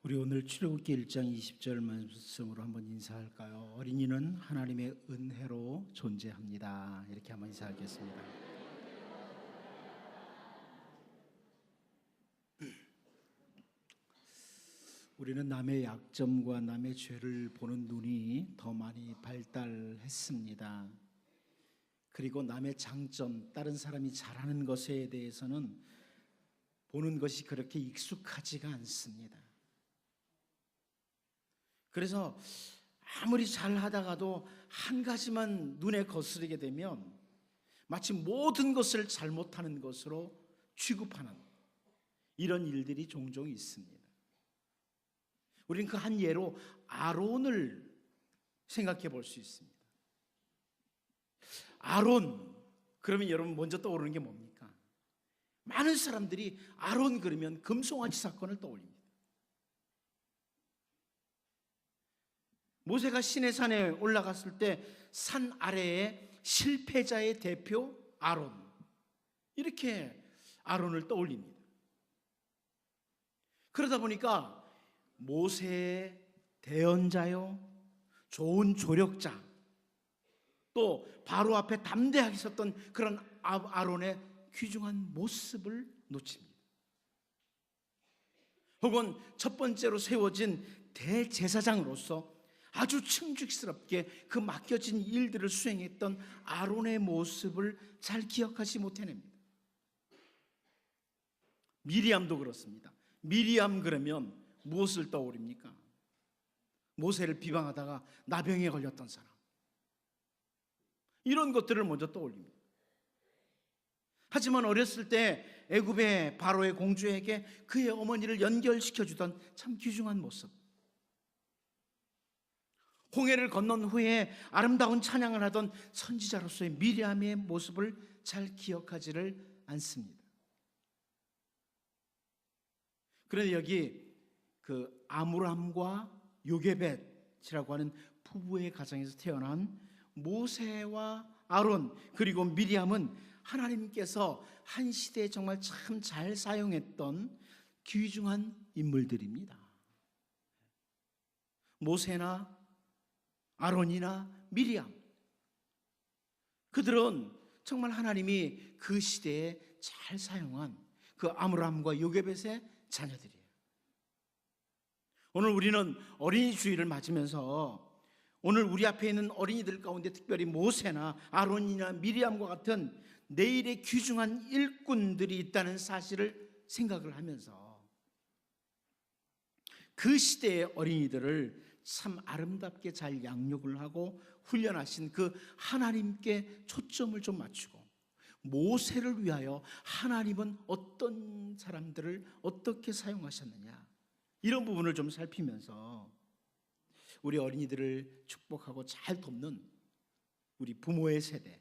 우리 오늘 출애굽기 1장 20절 말씀으로 한번 인사할까요? 어린이는 하나님의 은혜로 존재합니다. 이렇게 한번 인사하겠습니다. 우리는 남의 약점과 남의 죄를 보는 눈이 더 많이 발달했습니다. 그리고 남의 장점, 다른 사람이 잘하는 것에 대해서는 보는 것이 그렇게 익숙하지가 않습니다. 그래서 아무리 잘하다가도 한 가지만 눈에 거스르게 되면 마치 모든 것을 잘못하는 것으로 취급하는 이런 일들이 종종 있습니다. 우리는 그 한 예로 아론을 생각해 볼 수 있습니다. 아론, 그러면 여러분 먼저 떠오르는 게 뭡니까? 많은 사람들이 아론 그러면 금송아지 사건을 떠올립니다. 모세가 시내산에 올라갔을 때 산 아래에 실패자의 대표 아론, 이렇게 아론을 떠올립니다. 그러다 보니까 모세의 대언자요, 좋은 조력자, 또 바로 앞에 담대하게 섰던 그런 아론의 귀중한 모습을 놓칩니다. 혹은 첫 번째로 세워진 대제사장으로서 아주 충직스럽게 그 맡겨진 일들을 수행했던 아론의 모습을 잘 기억하지 못해냅니다. 미리암도 그렇습니다. 미리암 그러면 무엇을 떠올립니까? 모세를 비방하다가 나병에 걸렸던 사람, 이런 것들을 먼저 떠올립니다. 하지만 어렸을 때 애굽의 바로의 공주에게 그의 어머니를 연결시켜주던 참 귀중한 모습, 홍해를 건넌 후에 아름다운 찬양을 하던 선지자로서의 미리암의 모습을 잘 기억하지를 않습니다. 그런데 여기 그 아므람과 요게벳이라고 하는 부부의 가정에서 태어난 모세와 아론 그리고 미리암은 하나님께서 한 시대에 정말 참 잘 사용했던 귀중한 인물들입니다. 모세나 아론이나 미리암, 그들은 정말 하나님이 그 시대에 잘 사용한 그 아므람과 요게벳의 자녀들이에요. 오늘 우리는 어린이 주일을 맞으면서 오늘 우리 앞에 있는 어린이들 가운데 특별히 모세나 아론이나 미리암과 같은 내일의 귀중한 일꾼들이 있다는 사실을 생각을 하면서 그 시대의 어린이들을 참 아름답게 잘 양육을 하고 훈련하신 그 하나님께 초점을 좀 맞추고, 모세를 위하여 하나님은 어떤 사람들을 어떻게 사용하셨느냐, 이런 부분을 좀 살피면서 우리 어린이들을 축복하고 잘 돕는 우리 부모의 세대,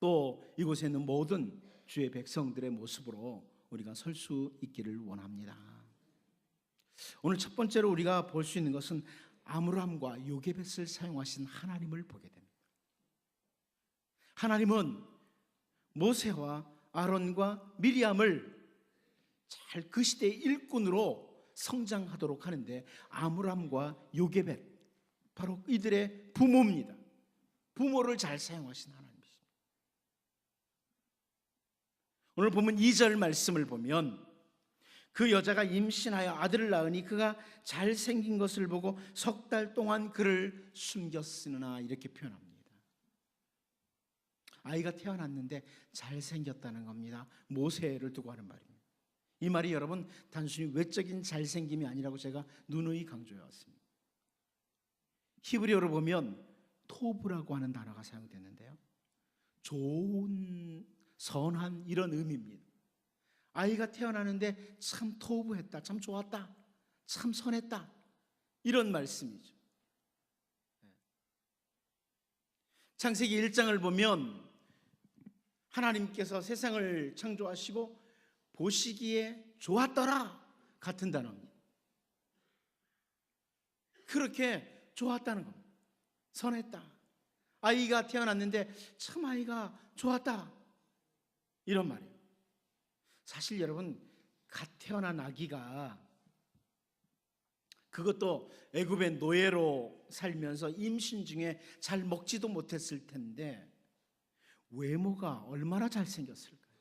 또 이곳에 있는 모든 주의 백성들의 모습으로 우리가 설 수 있기를 원합니다. 오늘 첫 번째로 우리가 볼 수 있는 것은 아므람과 요게벳을 사용하신 하나님을 보게 됩니다. 하나님은 모세와 아론과 미리암을 잘 그 시대의 일꾼으로 성장하도록 하는데, 아므람과 요게벳, 바로 이들의 부모입니다. 부모를 잘 사용하신 하나님이십니다. 오늘 보면 2절 말씀을 보면 그 여자가 임신하여 아들을 낳으니 그가 잘생긴 것을 보고 석 달 동안 그를 숨겼으나, 이렇게 표현합니다. 아이가 태어났는데 잘생겼다는 겁니다. 모세를 두고 하는 말입니다. 이 말이 여러분 단순히 외적인 잘생김이 아니라고 제가 누누이 강조해 왔습니다. 히브리어로 보면 토브라고 하는 단어가 사용됐는데요, 좋은, 선한, 이런 의미입니다. 아이가 태어나는데 참 토부했다, 참 좋았다, 참 선했다, 이런 말씀이죠. 창세기 1장을 보면 하나님께서 세상을 창조하시고 보시기에 좋았더라 같은 단어입니다. 그렇게 좋았다는 겁니다. 선했다, 아이가 태어났는데 참 아이가 좋았다, 이런 말이에요. 사실 여러분, 갓 태어난 아기가 그것도 애굽의 노예로 살면서 임신 중에 잘 먹지도 못했을 텐데 외모가 얼마나 잘생겼을까요?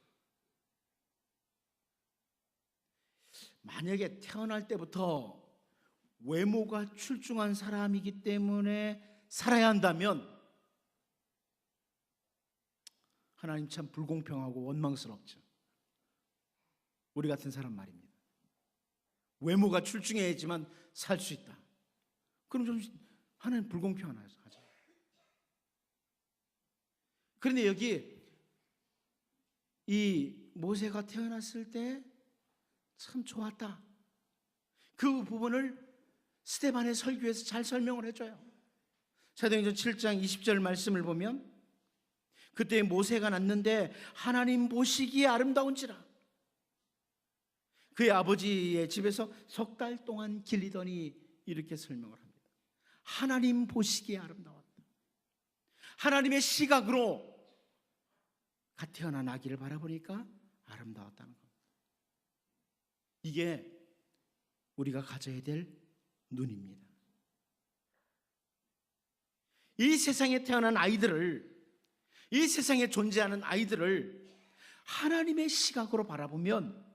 만약에 태어날 때부터 외모가 출중한 사람이기 때문에 살아야 한다면 하나님 참 불공평하고 원망스럽죠. 우리 같은 사람 말입니다. 외모가 출중해야지만 살 수 있다. 그럼 좀 하나님 불공평하죠. 그런데 여기 이 모세가 태어났을 때 참 좋았다. 그 부분을 스데반의 설교에서 잘 설명을 해줘요. 사도행전 7장 20절 말씀을 보면 그때 모세가 낳는데 하나님 보시기에 아름다운지라. 그의 아버지의 집에서 석 달 동안 길리더니 이렇게 설명을 합니다. 하나님 보시기에 아름다웠다. 하나님의 시각으로 갓 태어난 아기를 바라보니까 아름다웠다는 겁니다. 이게 우리가 가져야 될 눈입니다. 이 세상에 태어난 아이들을, 이 세상에 존재하는 아이들을 하나님의 시각으로 바라보면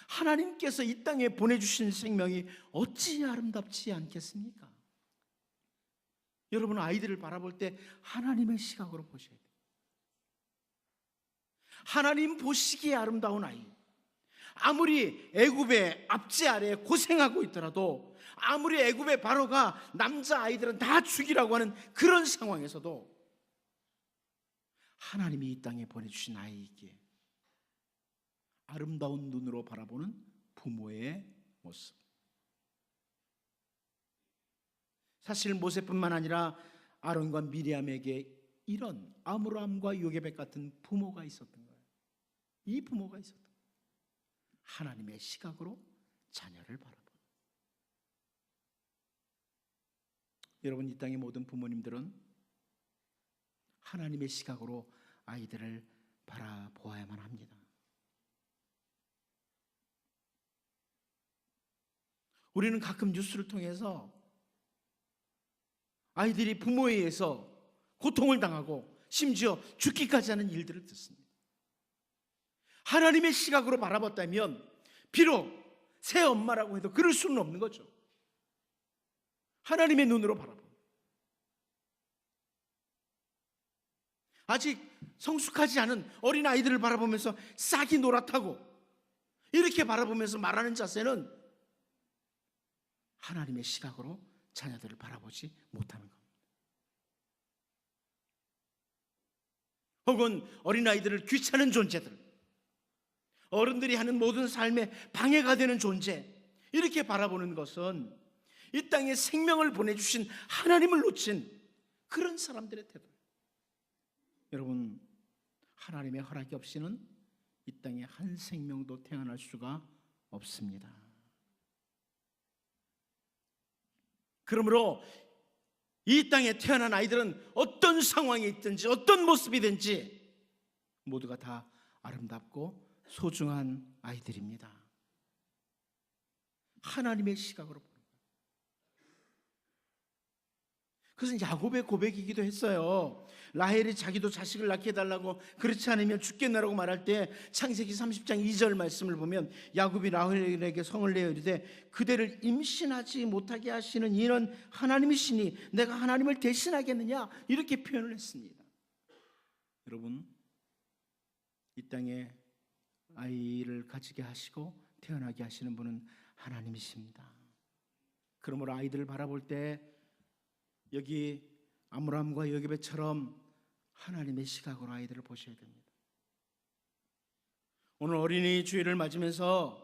하나님께서 이 땅에 보내주신 생명이 어찌 아름답지 않겠습니까? 여러분, 아이들을 바라볼 때 하나님의 시각으로 보셔야 돼요. 하나님 보시기에 아름다운 아이, 아무리 애굽의 압제 아래 고생하고 있더라도, 아무리 애굽의 바로가 남자아이들은 다 죽이라고 하는 그런 상황에서도 하나님이 이 땅에 보내주신 아이에게 아름다운 눈으로 바라보는 부모의 모습. 사실 모세뿐만 아니라 아론과 미리암에게 이런 아므람과 요게벳 같은 부모가 있었던 거예요. 이 부모가 있었던 거예요. 하나님의 시각으로 자녀를 바라보는. 여러분, 이 땅의 모든 부모님들은 하나님의 시각으로 아이들을 바라보아야만 합니다. 우리는 가끔 뉴스를 통해서 아이들이 부모에 의해서 고통을 당하고 심지어 죽기까지 하는 일들을 듣습니다. 하나님의 시각으로 바라봤다면 비록 새 엄마라고 해도 그럴 수는 없는 거죠. 하나님의 눈으로 바라봐. 아직 성숙하지 않은 어린 아이들을 바라보면서 싹이 노랗다고 이렇게 바라보면서 말하는 자세는 하나님의 시각으로 자녀들을 바라보지 못하는 겁니다. 혹은 어린아이들을 귀찮은 존재들, 어른들이 하는 모든 삶에 방해가 되는 존재, 이렇게 바라보는 것은 이 땅에 생명을 보내주신 하나님을 놓친 그런 사람들의 태도예요. 여러분, 하나님의 허락이 없이는 이 땅에 한 생명도 태어날 수가 없습니다. 그러므로 이 땅에 태어난 아이들은 어떤 상황에 있든지 어떤 모습이든지 모두가 다 아름답고 소중한 아이들입니다. 하나님의 시각으로 보는 거예요. 그것은 야곱의 고백이기도 했어요. 라헬이 자기도 자식을 낳게 해달라고, 그렇지 않으면 죽겠나라고 말할 때 창세기 30장 2절 말씀을 보면 야곱이 라헬에게 성을 내어 이르되 그대를 임신하지 못하게 하시는 이는 하나님이시니 내가 하나님을 대신하겠느냐, 이렇게 표현을 했습니다. 여러분, 이 땅에 아이를 가지게 하시고 태어나게 하시는 분은 하나님이십니다. 그러므로 아이들을 바라볼 때 여기 아므람과 요게벳처럼 하나님의 시각으로 아이들을 보셔야 됩니다. 오늘 어린이 주일을 맞으면서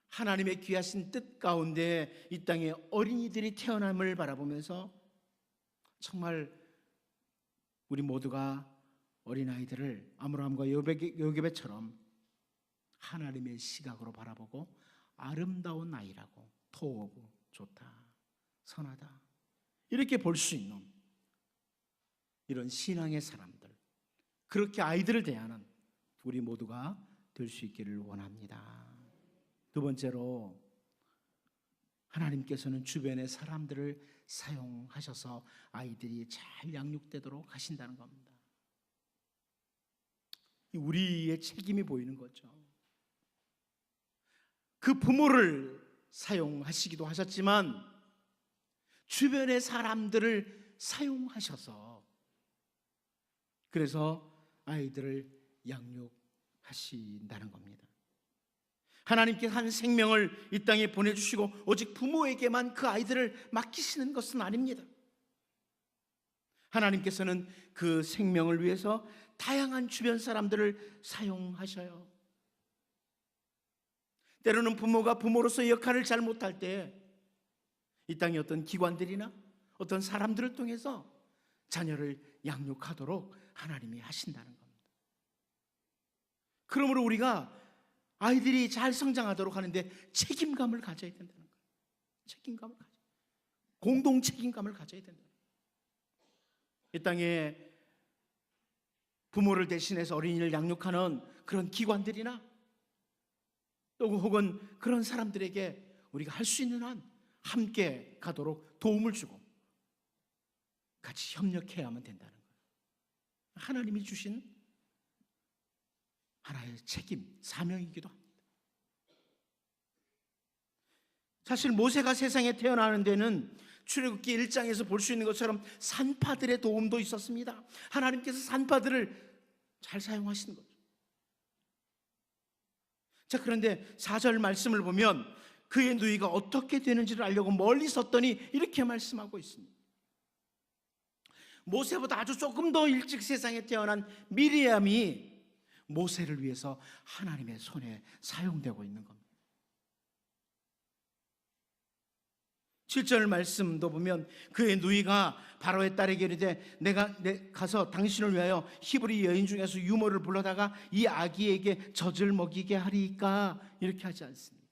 하나님의 귀하신 뜻 가운데 이 땅에 어린이들이 태어남을 바라보면서 정말 우리 모두가 어린아이들을 아므람과 요게벳처럼 하나님의 시각으로 바라보고 아름다운 아이라고, 토하고 좋다, 선하다, 이렇게 볼 수 있는 이런 신앙의 사람들, 그렇게 아이들을 대하는 우리 모두가 될 수 있기를 원합니다. 두 번째로, 하나님께서는 주변의 사람들을 사용하셔서 아이들이 잘 양육되도록 하신다는 겁니다. 우리의 책임이 보이는 거죠. 그 부모를 사용하시기도 하셨지만 주변의 사람들을 사용하셔서 그래서 아이들을 양육하신다는 겁니다. 하나님께 한 생명을 이 땅에 보내주시고 오직 부모에게만 그 아이들을 맡기시는 것은 아닙니다. 하나님께서는 그 생명을 위해서 다양한 주변 사람들을 사용하셔요. 때로는 부모가 부모로서의 역할을 잘 못할 때 이 땅의 어떤 기관들이나 어떤 사람들을 통해서 자녀를 양육하도록 하나님이 하신다는 겁니다. 그러므로 우리가 아이들이 잘 성장하도록 하는데 책임감을 가져야 된다는 거예요. 책임감을 가져. 공동 책임감을 가져야 된다. 이 땅에 부모를 대신해서 어린이를 양육하는 그런 기관들이나 또 혹은 그런 사람들에게 우리가 할 수 있는 한 함께 가도록 도움을 주고 같이 협력해야만 된다는 거예요. 하나님이 주신 하나의 책임, 사명이기도 합니다. 사실 모세가 세상에 태어나는 데는 출애굽기 1장에서 볼 수 있는 것처럼 산파들의 도움도 있었습니다. 하나님께서 산파들을 잘 사용하시는 거죠. 자, 그런데 4절 말씀을 보면 그의 누이가 어떻게 되는지를 알려고 멀리 섰더니 이렇게 말씀하고 있습니다. 모세보다 아주 조금 더 일찍 세상에 태어난 미리암이 모세를 위해서 하나님의 손에 사용되고 있는 겁니다. 7절 말씀도 보면 그의 누이가 바로의 딸에게 이르되 내가 가서 당신을 위하여 히브리 여인 중에서 유모를 불러다가 이 아기에게 젖을 먹이게 하리이까, 이렇게 하지 않습니까?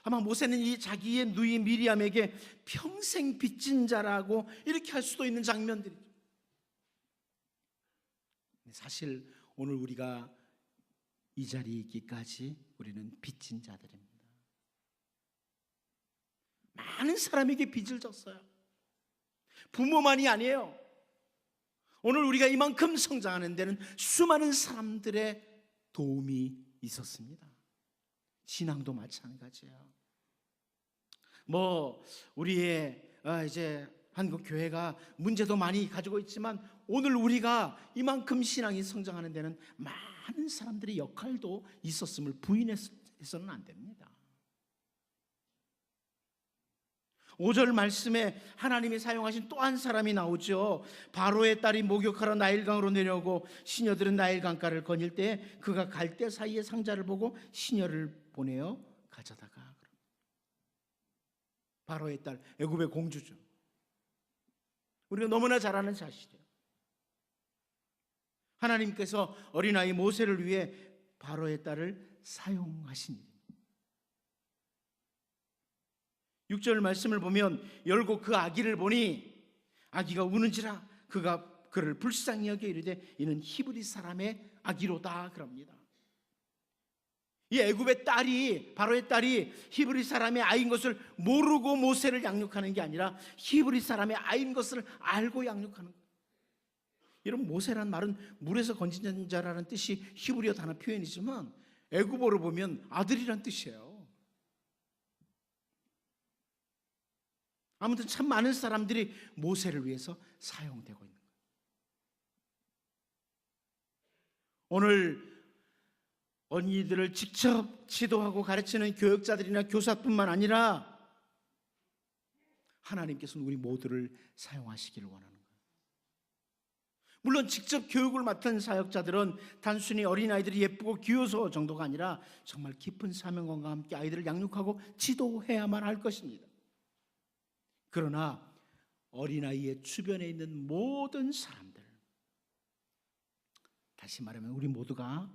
아마 모세는 이 자기의 누이 미리암에게 평생 빚진 자라고 이렇게 할 수도 있는 장면들이죠. 사실 오늘 우리가 이 자리에 있기까지 우리는 빚진 자들입니다. 많은 사람에게 빚을 졌어요. 부모만이 아니에요. 오늘 우리가 이만큼 성장하는 데는 수많은 사람들의 도움이 있었습니다. 신앙도 마찬가지예요. 우리의 이제 한국 교회가 문제도 많이 가지고 있지만 오늘 우리가 이만큼 신앙이 성장하는 데는 많은 사람들의 역할도 있었음을 부인해서는 안 됩니다. 5절 말씀에 하나님이 사용하신 또 한 사람이 나오죠. 바로의 딸이 목욕하러 나일강으로 내려오고 시녀들은 나일강가를 거닐 때 그가 갈대 사이에 상자를 보고 시녀를 보내어 가져다가. 바로의 딸, 애굽의 공주죠. 우리가 너무나 잘 아는 사실이에요. 하나님께서 어린아이 모세를 위해 바로의 딸을 사용하신 일입니다. 6절 말씀을 보면 열고 그 아기를 보니 아기가 우는지라 그가 그를 불쌍히 여겨 이르되 이는 히브리 사람의 아기로다, 그럽니다. 이 애굽의 딸이, 바로의 딸이 히브리 사람의 아이인 것을 모르고 모세를 양육하는 게 아니라 히브리 사람의 아이인 것을 알고 양육하는 거예요. 이런 모세란 말은 물에서 건진 자라는 뜻이 히브리어 단어 표현이지만 애굽어로 보면 아들이란 뜻이에요. 아무튼 참 많은 사람들이 모세를 위해서 사용되고 있는 거예요. 오늘 어린이들을 직접 지도하고 가르치는 교육자들이나 교사뿐만 아니라 하나님께서는 우리 모두를 사용하시기를 원하는 거예요. 물론 직접 교육을 맡은 사역자들은 단순히 어린아이들이 예쁘고 귀여서 정도가 아니라 정말 깊은 사명감과 함께 아이들을 양육하고 지도해야만 할 것입니다. 그러나 어린아이의 주변에 있는 모든 사람들, 다시 말하면 우리 모두가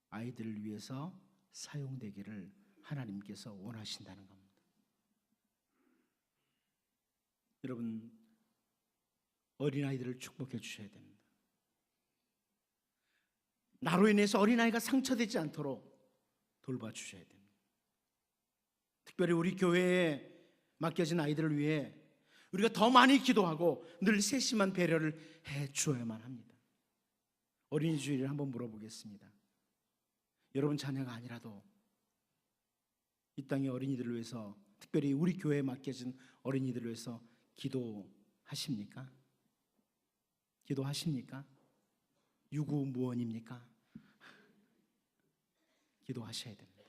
아이들을 위해서 사용되기를 하나님께서 원하신다는 겁니다. 여러분, 어린아이들을 축복해 주셔야 됩니다. 나로 인해서 어린아이가 상처되지 않도록 돌봐주셔야 됩니다. 특별히 우리 교회에 맡겨진 아이들을 위해 우리가 더 많이 기도하고 늘 세심한 배려를 해주어야만 합니다. 어린이 주일을 한번 물어보겠습니다. 여러분 자녀가 아니라도 이 땅의 어린이들을 위해서, 특별히 우리 교회에 맡겨진 어린이들을 위해서 기도하십니까? 기도하십니까? 유구무원입니까? 기도하셔야 됩니다.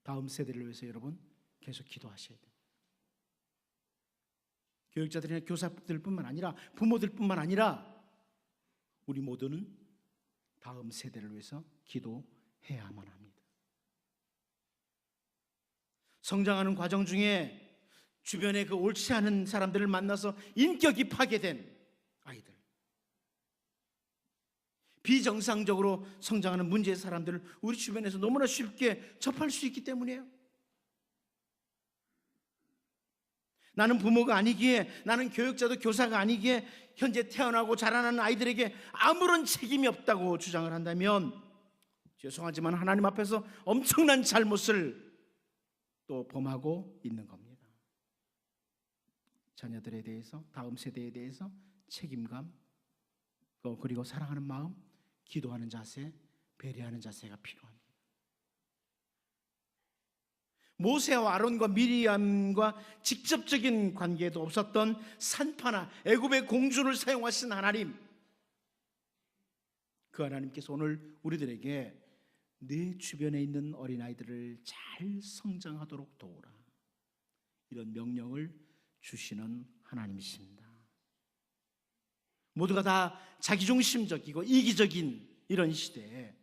다음 세대를 위해서 여러분 계속 기도하셔야 됩니다. 교육자들이나 교사들뿐만 아니라 부모들뿐만 아니라 우리 모두는 다음 세대를 위해서 기도해야만 합니다. 성장하는 과정 중에 주변에 그 옳지 않은 사람들을 만나서 인격이 파괴된 아이들, 비정상적으로 성장하는 문제의 사람들을 우리 주변에서 너무나 쉽게 접할 수 있기 때문이에요. 나는 부모가 아니기에, 나는 교육자도 교사가 아니기에 현재 태어나고 자라나는 아이들에게 아무런 책임이 없다고 주장을 한다면 죄송하지만 하나님 앞에서 엄청난 잘못을 또 범하고 있는 겁니다. 자녀들에 대해서, 다음 세대에 대해서 책임감, 그리고 사랑하는 마음, 기도하는 자세, 배려하는 자세가 필요합니다. 모세와 아론과 미리암과 직접적인 관계도 없었던 산파나 애굽의 공주를 사용하신 하나님, 그 하나님께서 오늘 우리들에게 내 주변에 있는 어린아이들을 잘 성장하도록 도우라, 이런 명령을 주시는 하나님이십니다. 모두가 다 자기중심적이고 이기적인 이런 시대에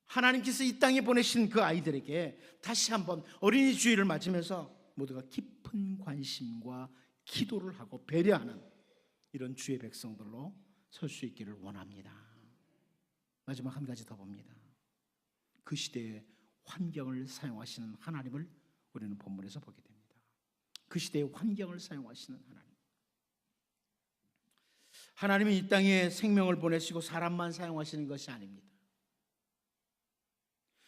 하나님께서 이 땅에 보내신 그 아이들에게 다시 한번 어린이 주일을 맞으면서 모두가 깊은 관심과 기도를 하고 배려하는 이런 주의 백성들로 설 수 있기를 원합니다. 마지막 한 가지 더 봅니다. 그 시대의 환경을 사용하시는 하나님을 우리는 본문에서 보게 됩니다. 그 시대의 환경을 사용하시는 하나님. 하나님이 이 땅에 생명을 보내시고 사람만 사용하시는 것이 아닙니다.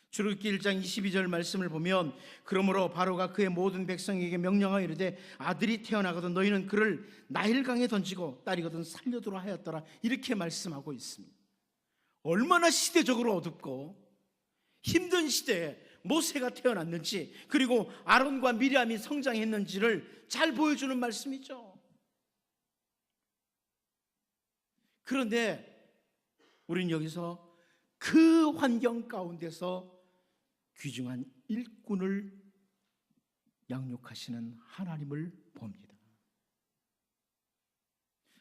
출애굽기 1장 22절 말씀을 보면, 그러므로 바로가 그의 모든 백성에게 명령하여 이르되 아들이 태어나거든 너희는 그를 나일강에 던지고 딸이거든 살려두라 하였더라, 이렇게 말씀하고 있습니다. 얼마나 시대적으로 어둡고 힘든 시대에 모세가 태어났는지, 그리고 아론과 미리암이 성장했는지를 잘 보여주는 말씀이죠. 그런데 우리는 여기서 그 환경 가운데서 귀중한 일꾼을 양육하시는 하나님을 봅니다.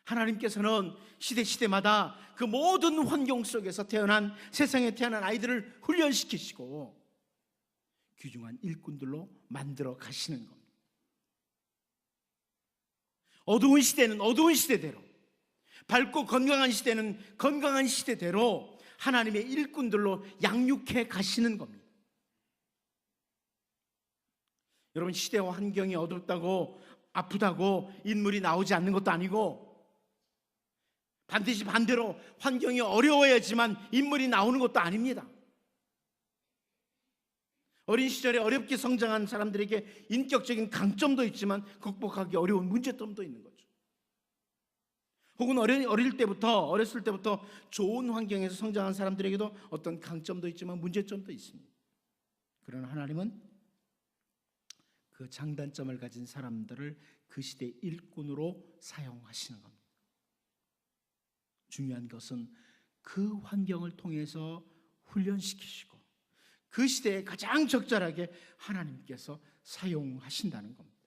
하나님께서는 시대마다 그 모든 환경 속에서 세상에 태어난 아이들을 훈련시키시고 귀중한 일꾼들로 만들어 가시는 겁니다. 어두운 시대는 어두운 시대대로, 밝고 건강한 시대는 건강한 시대대로 하나님의 일꾼들로 양육해 가시는 겁니다. 여러분, 시대와 환경이 어둡다고 아프다고 인물이 나오지 않는 것도 아니고, 반드시 반대로 환경이 어려워야지만 인물이 나오는 것도 아닙니다. 어린 시절에 어렵게 성장한 사람들에게 인격적인 강점도 있지만 극복하기 어려운 문제점도 있는 거죠. 혹은 어렸을 때부터 좋은 환경에서 성장한 사람들에게도 어떤 강점도 있지만 문제점도 있습니다. 그러나 하나님은 그 장단점을 가진 사람들을 그 시대의 일꾼으로 사용하시는 겁니다. 중요한 것은 그 환경을 통해서 훈련시키시고 그 시대에 가장 적절하게 하나님께서 사용하신다는 겁니다.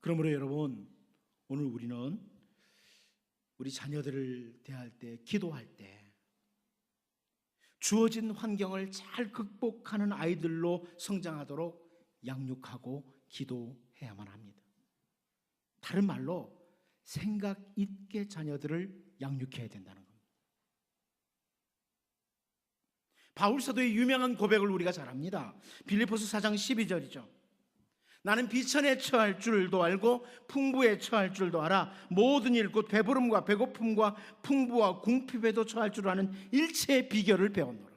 그러므로 여러분, 오늘 우리는 우리 자녀들을 대할 때, 기도할 때 주어진 환경을 잘 극복하는 아이들로 성장하도록 양육하고 기도해야만 합니다. 다른 말로 생각 있게 자녀들을 양육해야 된다는 겁니다. 바울 사도의 유명한 고백을 우리가 잘 압니다. 빌립보서 4장 12절이죠. 나는 비천에 처할 줄도 알고 풍부에 처할 줄도 알아. 모든 일 곧 배부름과 배고픔과 풍부와 궁핍에도 처할 줄 아는 일체의 비결을 배웠노라.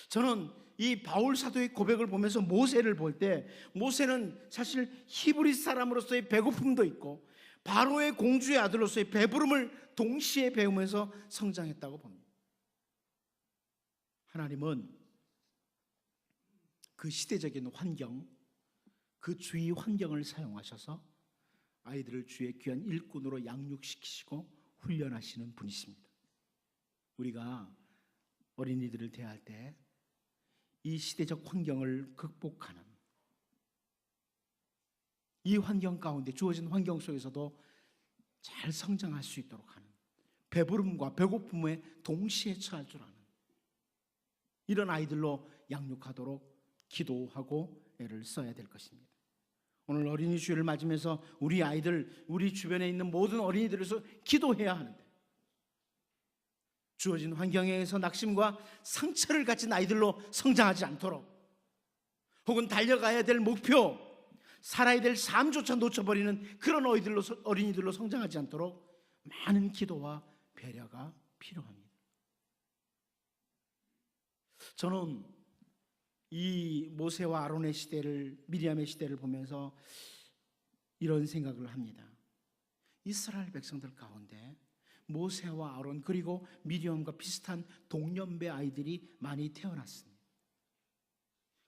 저는 이 바울 사도의 고백을 보면서 모세를 볼 때, 모세는 사실 히브리 사람으로서의 배고픔도 있고 바로의 공주의 아들로서의 배부름을 동시에 배우면서 성장했다고 봅니다. 하나님은 그 시대적인 환경, 그 주위 환경을 사용하셔서 아이들을 주의 귀한 일꾼으로 양육시키시고 훈련하시는 분이십니다. 우리가 어린이들을 대할 때 이 시대적 환경을 극복하는, 이 환경 가운데, 주어진 환경 속에서도 잘 성장할 수 있도록 하는, 배부름과 배고픔에 동시에 처할 줄 아는 이런 아이들로 양육하도록 기도하고 애를 써야 될 것입니다. 오늘 어린이 주일을 맞으면서 우리 아이들, 우리 주변에 있는 모든 어린이들에서 기도해야 하는데, 주어진 환경에서 낙심과 상처를 가진 아이들로 성장하지 않도록, 혹은 달려가야 될 목표, 살아야 될 삶조차 놓쳐버리는 그런 어린이들로 성장하지 않도록 많은 기도와 배려가 필요합니다. 저는 이 모세와 아론의 시대를, 미리암의 시대를 보면서 이런 생각을 합니다. 이스라엘 백성들 가운데 모세와 아론 그리고 미리암과 비슷한 동년배 아이들이 많이 태어났습니다.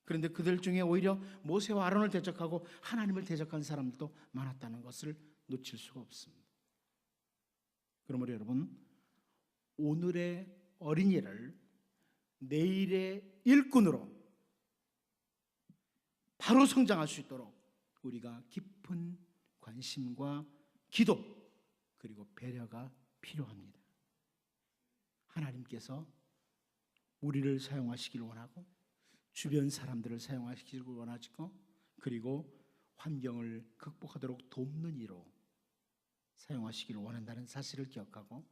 그런데 그들 중에 오히려 모세와 아론을 대적하고 하나님을 대적한 사람들도 많았다는 것을 놓칠 수가 없습니다. 그러므로 여러분, 오늘의 어린이를 내일의 일꾼으로 바로 성장할 수 있도록 우리가 깊은 관심과 기도 그리고 배려가 필요합니다. 하나님께서 우리를 사용하시길 원하고 주변 사람들을 사용하시길 원하시고 그리고 환경을 극복하도록 돕는 이로 사용하시길 원한다는 사실을 기억하고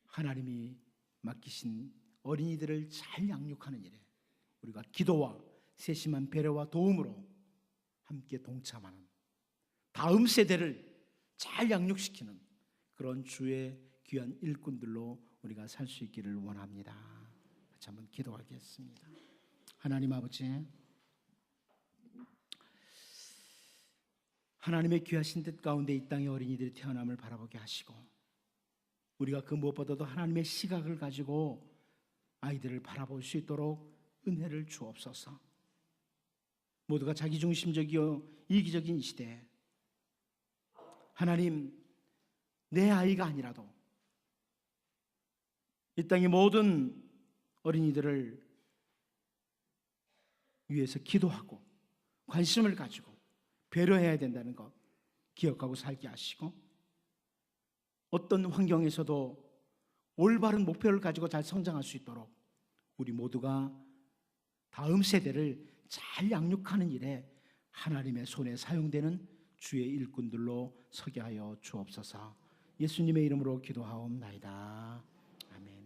하나님이 맡기신 어린이들을 잘 양육하는 일에 우리가 기도와 세심한 배려와 도움으로 함께 동참하는, 다음 세대를 잘 양육시키는 그런 주의 귀한 일꾼들로 우리가 살 수 있기를 원합니다. 같이 한번 기도하겠습니다. 하나님 아버지, 하나님의 귀하신 뜻 가운데 이 땅의 어린이들이 태어남을 바라보게 하시고 우리가 그 무엇보다도 하나님의 시각을 가지고 아이들을 바라볼 수 있도록 은혜를 주옵소서. 모두가 자기중심적이요 이기적인 이 시대에 하나님, 내 아이가 아니라도 이 땅의 모든 어린이들을 위해서 기도하고 관심을 가지고 배려해야 된다는 것 기억하고 살게 하시고 어떤 환경에서도 올바른 목표를 가지고 잘 성장할 수 있도록 우리 모두가 다음 세대를 잘 양육하는 일에 하나님의 손에 사용되는 주의 일꾼들로 서게 하여 주옵소서. 예수님의 이름으로 기도하옵나이다.